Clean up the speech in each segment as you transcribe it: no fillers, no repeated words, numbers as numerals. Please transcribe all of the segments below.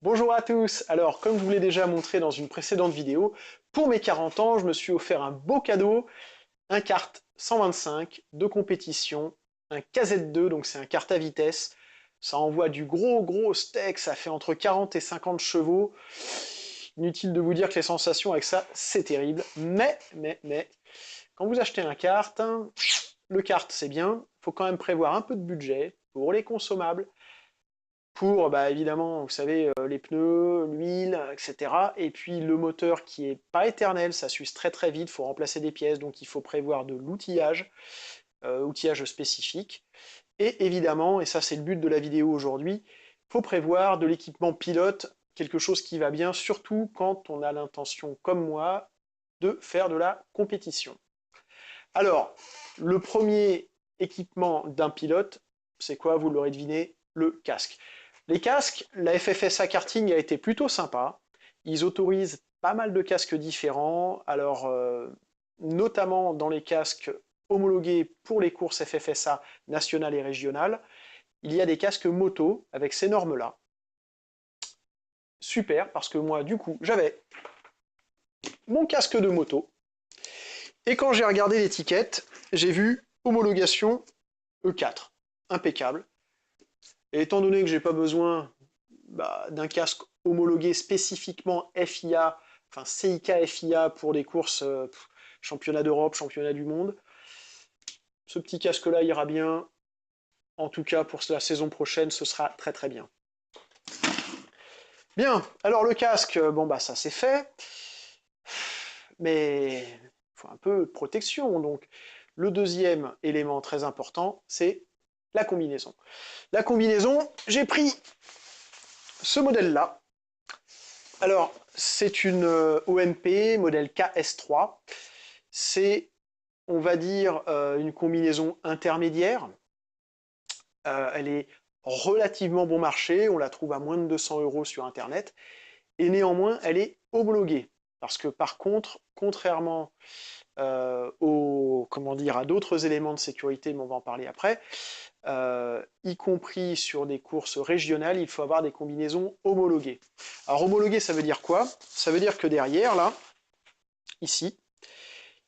Bonjour à tous. Alors, comme je vous l'ai déjà montré dans une précédente vidéo, pour mes 40 ans, je me suis offert un beau cadeau, un kart 125 de compétition, un KZ2, donc c'est un kart à vitesse. Ça envoie du gros steak, ça fait entre 40 et 50 chevaux. Inutile de vous dire que les sensations avec ça, c'est terrible. Mais, quand vous achetez un kart, hein, le kart c'est bien, il faut quand même prévoir un peu de budget pour les consommables, pour bah, évidemment, vous savez, les pneus, l'huile, etc. Et puis le moteur qui est pas éternel, ça s'use très vite, il faut remplacer des pièces, donc il faut prévoir de l'outillage, outillage spécifique. Et évidemment, et ça c'est le but de la vidéo aujourd'hui, il faut prévoir de l'équipement pilote, quelque chose qui va bien, surtout quand on a l'intention, comme moi, de faire de la compétition. Alors, le premier équipement d'un pilote, c'est quoi? Vous l'aurez deviné, le casque. Les casques, la FFSA Karting a été plutôt sympa. Ils autorisent pas mal de casques différents. Alors, notamment dans les casques homologués pour les courses FFSA nationales et régionales, il y a des casques moto avec ces normes-là. Super, parce que moi, du coup, j'avais mon casque de moto. Et quand j'ai regardé l'étiquette, j'ai vu homologation E4. Impeccable. Et étant donné que j'ai pas besoin d'un casque homologué spécifiquement FIA, enfin CIK FIA pour des courses championnat d'Europe, championnat du monde, ce petit casque-là ira bien. En tout cas, pour la saison prochaine, ce sera très bien. Bien, alors le casque, bon bah ça c'est fait, mais il faut un peu de protection. Donc le deuxième élément très important, c'est la combinaison. La combinaison, j'ai pris ce modèle-là. Alors, c'est une OMP modèle KS3. C'est, on va dire, une combinaison intermédiaire. Elle est relativement bon marché, on la trouve à moins de 200 € sur Internet, et néanmoins, elle est homologuée. Parce que par contre, contrairement comment dire, à d'autres éléments de sécurité, mais on va en parler après, y compris sur des courses régionales, il faut avoir des combinaisons homologuées. Alors homologué, ça veut dire quoi? Ça veut dire que derrière, là, ici,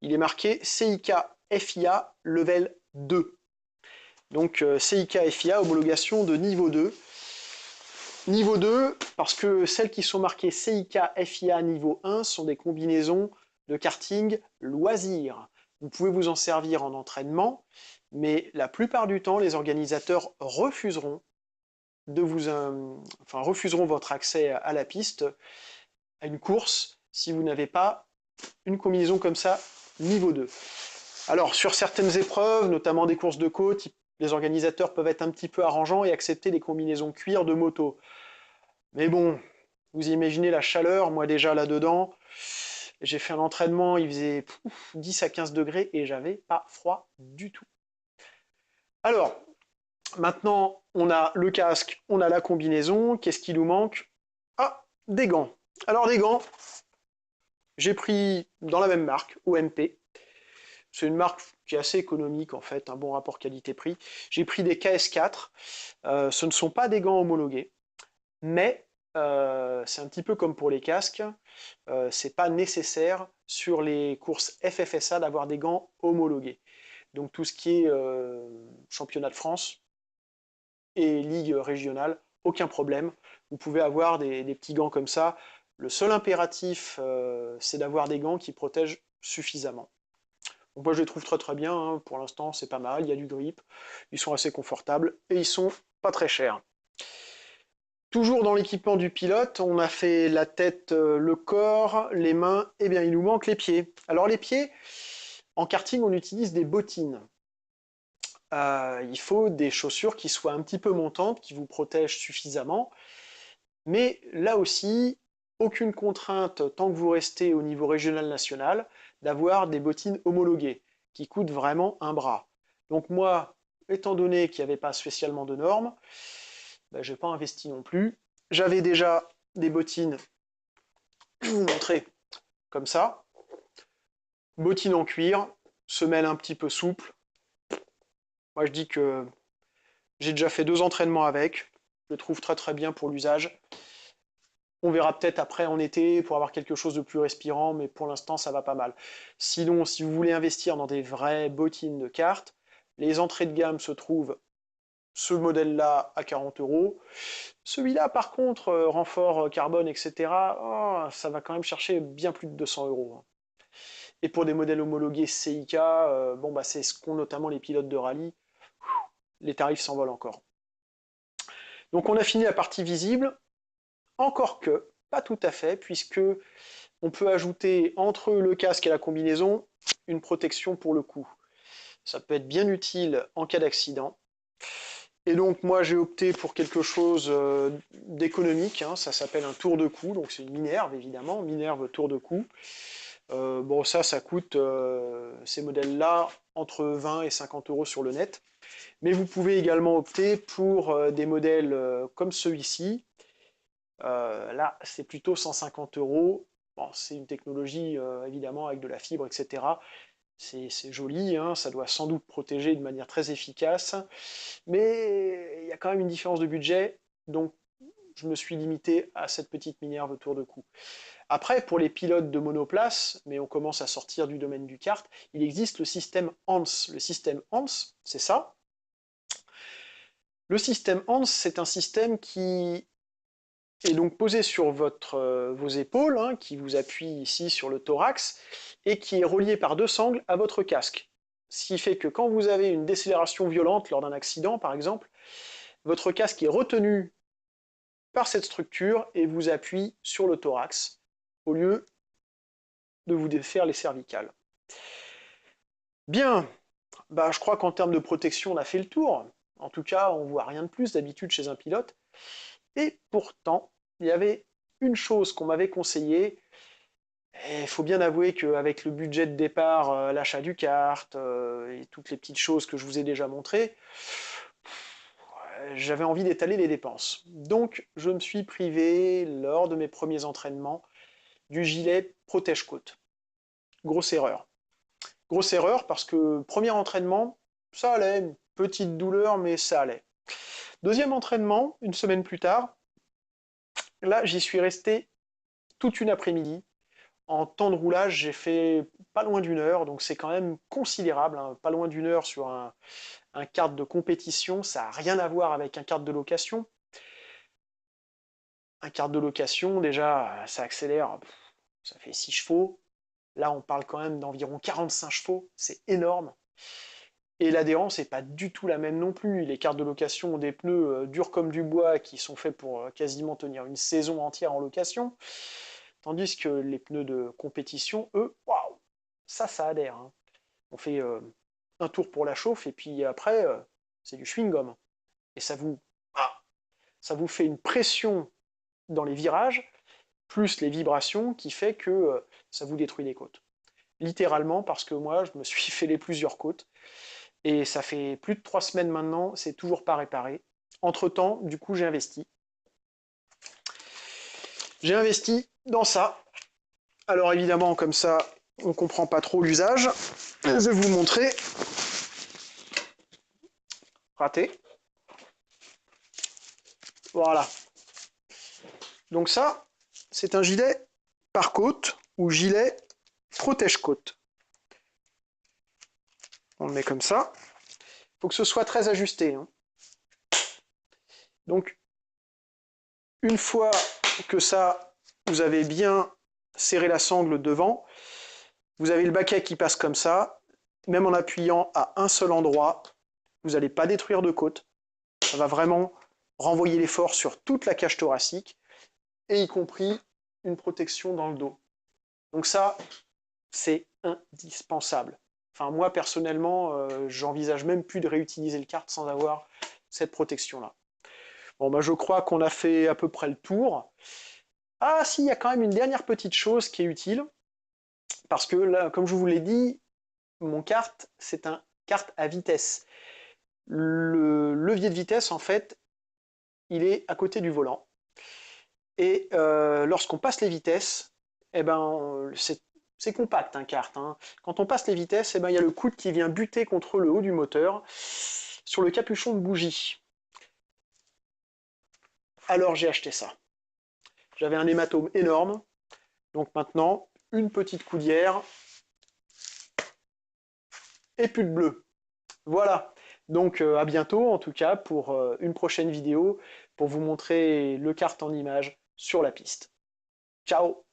il est marqué CIK FIA Level 2. Donc CIK FIA, homologation de niveau 2. Niveau 2, parce que celles qui sont marquées CIK FIA niveau 1 sont des combinaisons de karting loisir. Vous pouvez vous en servir en entraînement, mais la plupart du temps, les organisateurs refuseront refuseront votre accès à la piste, à une course, si vous n'avez pas une combinaison comme ça, niveau 2. Alors, sur certaines épreuves, notamment des courses de côte, les organisateurs peuvent être un petit peu arrangeants et accepter des combinaisons cuir de moto. Mais bon, vous imaginez la chaleur, moi déjà là-dedans, j'ai fait un entraînement, il faisait 10 à 15 degrés et j'avais pas froid du tout. Alors, maintenant, on a le casque, on a la combinaison, qu'est-ce qui nous manque? Ah, des gants. Alors des gants, j'ai pris dans la même marque, OMP. C'est une marque qui est assez économique en fait, un bon rapport qualité-prix. J'ai pris des KS4. Ce ne sont pas des gants homologués, mais c'est un petit peu comme pour les casques. C'est pas nécessaire sur les courses FFSA d'avoir des gants homologués. Donc tout ce qui est championnat de France et ligue régionale, aucun problème. Vous pouvez avoir des petits gants comme ça. Le seul impératif, c'est d'avoir des gants qui protègent suffisamment. Donc moi je les trouve très bien, hein. Pour l'instant c'est pas mal, il y a du grip, ils sont assez confortables et ils sont pas très chers. Toujours dans l'équipement du pilote, on a fait la tête, le corps, les mains, et bien il nous manque les pieds. Alors les pieds, en karting on utilise des bottines. Il faut des chaussures qui soient un petit peu montantes, qui vous protègent suffisamment, mais là aussi, aucune contrainte tant que vous restez au niveau régional-national d'avoir des bottines homologuées, qui coûtent vraiment un bras. Donc moi, étant donné qu'il n'y avait pas spécialement de normes, ben, je n'ai pas investi non plus. J'avais déjà des bottines, je vais vous montrer, comme ça. Bottines en cuir, semelle un petit peu souple. Moi je dis que j'ai déjà fait 2 entraînements avec, je le trouve très bien pour l'usage. On verra peut-être après en été pour avoir quelque chose de plus respirant, mais pour l'instant ça va pas mal. Sinon, si vous voulez investir dans des vraies bottines de cartes, les entrées de gamme se trouvent ce modèle-là à 40 euros. Celui-là, par contre, renfort carbone, etc., oh, ça va quand même chercher bien plus de 200 euros. Et pour des modèles homologués CIK, bon, bah, c'est ce qu'ont notamment les pilotes de rallye, les tarifs s'envolent encore. Donc on a fini la partie visible, encore que, pas tout à fait, puisque on peut ajouter entre le casque et la combinaison une protection pour le cou. Ça peut être bien utile en cas d'accident. Et donc moi j'ai opté pour quelque chose d'économique, hein, ça s'appelle un tour de cou, donc c'est une Minerve évidemment, Minerve tour de cou. Bon ça coûte, ces modèles-là, entre 20 et 50 euros sur le net. Mais vous pouvez également opter pour des modèles comme celui-ci. Là c'est plutôt 150 euros. Bon, c'est une technologie évidemment avec de la fibre, etc. C'est joli, hein, ça doit sans doute protéger de manière très efficace, mais il y a quand même une différence de budget, donc je me suis limité à cette petite Minerve tour de cou. Après, pour les pilotes de monoplace, mais on commence à sortir du domaine du kart, il existe le système HANS. Le système HANS, c'est ça. Le système HANS, c'est un système qui est donc posé sur vos épaules, hein, qui vous appuie ici sur le thorax, et qui est relié par deux sangles à votre casque. Ce qui fait que quand vous avez une décélération violente lors d'un accident, par exemple, votre casque est retenu par cette structure et vous appuie sur le thorax, au lieu de vous défaire les cervicales. Bien, bah, je crois qu'en termes de protection, on a fait le tour. En tout cas, on ne voit rien de plus d'habitude chez un pilote. Et pourtant, il y avait une chose qu'on m'avait conseillée. Il faut bien avouer qu'avec le budget de départ, l'achat du kart et toutes les petites choses que je vous ai déjà montrées, j'avais envie d'étaler les dépenses. Donc, je me suis privé, lors de mes premiers entraînements, du gilet protège-côte. Grosse erreur. Grosse erreur parce que premier entraînement, ça allait, une petite douleur, mais ça allait. Deuxième entraînement, une semaine plus tard, là, j'y suis resté toute une après-midi. En temps de roulage, j'ai fait pas loin d'une heure, donc c'est quand même considérable, hein, pas loin d'une heure sur un kart de compétition, ça n'a rien à voir avec un kart de location. Un kart de location, déjà, ça accélère, ça fait 6 chevaux. Là, on parle quand même d'environ 45 chevaux, c'est énorme. Et l'adhérence n'est pas du tout la même non plus. Les cartes de location ont des pneus durs comme du bois qui sont faits pour quasiment tenir une saison entière en location. Tandis que les pneus de compétition, eux, waouh, ça adhère. Hein. On fait un tour pour la chauffe et puis après, c'est du chewing-gum. Et ça vous fait une pression dans les virages, plus les vibrations, qui fait que ça vous détruit les côtes. Littéralement, parce que moi, je me suis fait les plusieurs côtes. Et ça fait plus de 3 semaines maintenant, c'est toujours pas réparé. Entre-temps, du coup, j'ai investi. J'ai investi dans ça. Alors évidemment, comme ça, on comprend pas trop l'usage. Je vais vous montrer. Raté. Voilà. Donc ça, c'est un gilet par côte ou gilet protège-côte. On le met comme ça. Il faut que ce soit très ajusté. Hein. Donc, une fois que ça, vous avez bien serré la sangle devant, vous avez le baquet qui passe comme ça. Même en appuyant à un seul endroit, vous n'allez pas détruire de côte. Ça va vraiment renvoyer l'effort sur toute la cage thoracique, et y compris une protection dans le dos. Donc ça, c'est indispensable. Enfin, moi, personnellement, j'envisage même plus de réutiliser le kart sans avoir cette protection-là. Bon, bah, je crois qu'on a fait à peu près le tour. Ah, si, il y a quand même une dernière petite chose qui est utile, parce que là, comme je vous l'ai dit, mon kart, c'est un kart à vitesse. Le levier de vitesse, en fait, il est à côté du volant. Et lorsqu'on passe les vitesses, eh ben, c'est compact un kart. Hein. Quand on passe les vitesses, eh ben, il y a le coude qui vient buter contre le haut du moteur sur le capuchon de bougie. Alors j'ai acheté ça. j'avais un hématome énorme. Donc maintenant, une petite coudière et plus de bleu. Voilà, donc à bientôt en tout cas pour une prochaine vidéo pour vous montrer le kart en image sur la piste. Ciao!